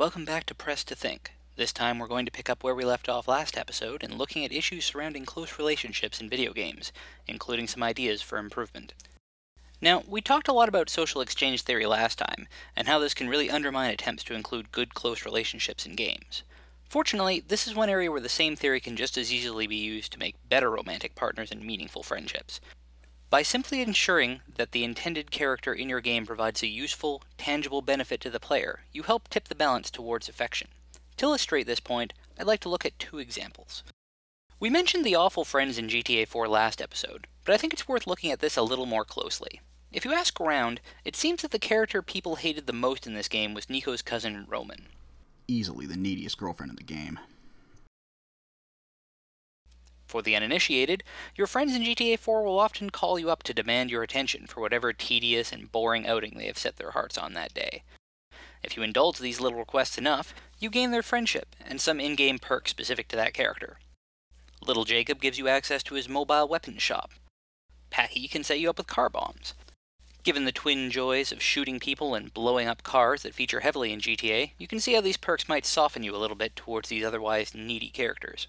welcome back to Press to Think. This time we're going to pick up where we left off last episode and looking at issues surrounding close relationships in video games, including some ideas for improvement. Now, we talked a lot about social exchange theory last time, and how this can really undermine attempts to include good close relationships in games. Fortunately, this is one area where the same theory can just as easily be used to make better romantic partners and meaningful friendships. By simply ensuring that the intended character in your game provides a useful, tangible benefit to the player, you help tip the balance towards affection. To illustrate this point, I'd like to look at two examples. We mentioned the awful friends in GTA 4 last episode, but I think it's worth looking at this a little more closely. If you ask around, it seems that the character people hated the most in this game was Nico's cousin, Roman. Easily the neediest girlfriend in the game. For the uninitiated, your friends in GTA 4 will often call you up to demand your attention for whatever tedious and boring outing they have set their hearts on that day. If you indulge these little requests enough, you gain their friendship and some in-game perks specific to that character. Little Jacob gives you access to his mobile weapons shop. Packy can set you up with car bombs. Given the twin joys of shooting people and blowing up cars that feature heavily in GTA, you can see how these perks might soften you a little bit towards these otherwise needy characters.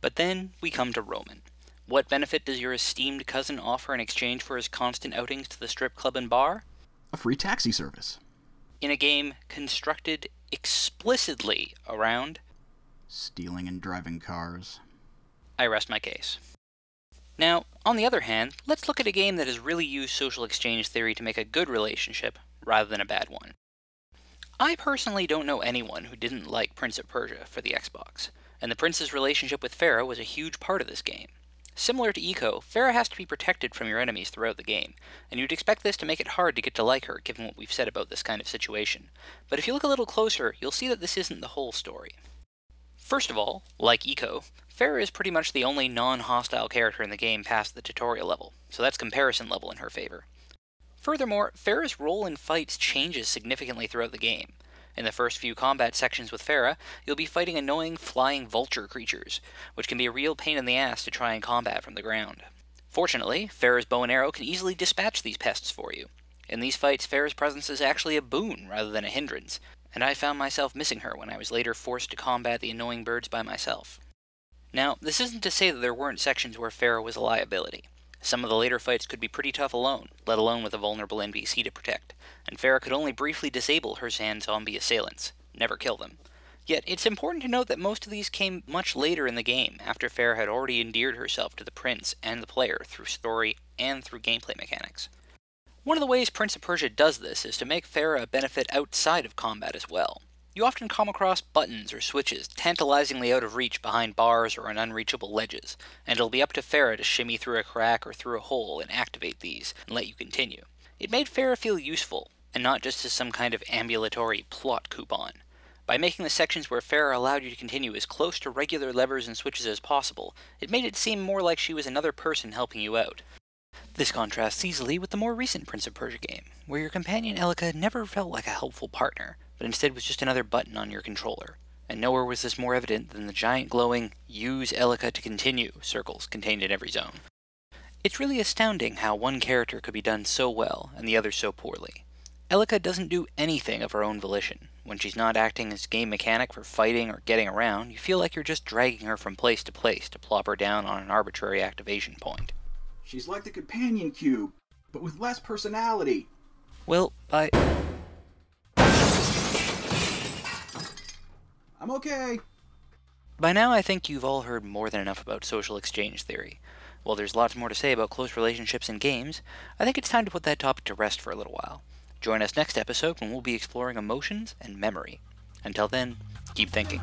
But then we come to Roman. What benefit does your esteemed cousin offer in exchange for his constant outings to the strip club and bar? A free taxi service. In a game constructed explicitly around Stealing and driving cars. I rest my case. Now, on the other hand, let's look at a game that has really used social exchange theory to make a good relationship rather than a bad one. I personally don't know anyone who didn't like Prince of Persia for the Xbox, and the prince's relationship with Farah was a huge part of this game. Similar to Eco, Farah has to be protected from your enemies throughout the game, and you'd expect this to make it hard to get to like her given what we've said about this kind of situation. But if you look a little closer, you'll see that this isn't the whole story. First of all, like Eco, Farah is pretty much the only non-hostile character in the game past the tutorial level, so that's comparison level in her favor. Furthermore, Farah's role in fights changes significantly throughout the game. In the first few combat sections with Farah, you'll be fighting annoying flying vulture creatures, which can be a real pain in the ass to try and combat from the ground. Fortunately, Farah's bow and arrow can easily dispatch these pests for you. In these fights, Farah's presence is actually a boon rather than a hindrance, and I found myself missing her when I was later forced to combat the annoying birds by myself. Now, this isn't to say that there weren't sections where Farah was a liability. Some of the later fights could be pretty tough alone, let alone with a vulnerable NPC to protect, and Farah could only briefly disable her sand zombie assailants, never kill them. Yet, it's important to note that most of these came much later in the game, after Farah had already endeared herself to the prince and the player through story and through gameplay mechanics. One of the ways Prince of Persia does this is to make Farah a benefit outside of combat as well. You often come across buttons or switches tantalizingly out of reach behind bars or on unreachable ledges, and it'll be up to Farah to shimmy through a crack or through a hole and activate these, and let you continue. It made Farah feel useful, and not just as some kind of ambulatory plot coupon. By making the sections where Farah allowed you to continue as close to regular levers and switches as possible, it made it seem more like she was another person helping you out. This contrasts easily with the more recent Prince of Persia game, where your companion Elika never felt like a helpful partner, but instead was just another button on your controller. And nowhere was this more evident than the giant glowing "Use Elika to continue" circles contained in every zone. It's really astounding how one character could be done so well and the other so poorly. Elika doesn't do anything of her own volition. When she's not acting as game mechanic for fighting or getting around, you feel like you're just dragging her from place to place to plop her down on an arbitrary activation point. She's like the companion cube, but with less personality. Well, I'm okay. By now I think you've all heard more than enough about social exchange theory. While there's lots more to say about close relationships in games, I think it's time to put that topic to rest for a little while. Join us next episode when we'll be exploring emotions and memory. Until then, keep thinking.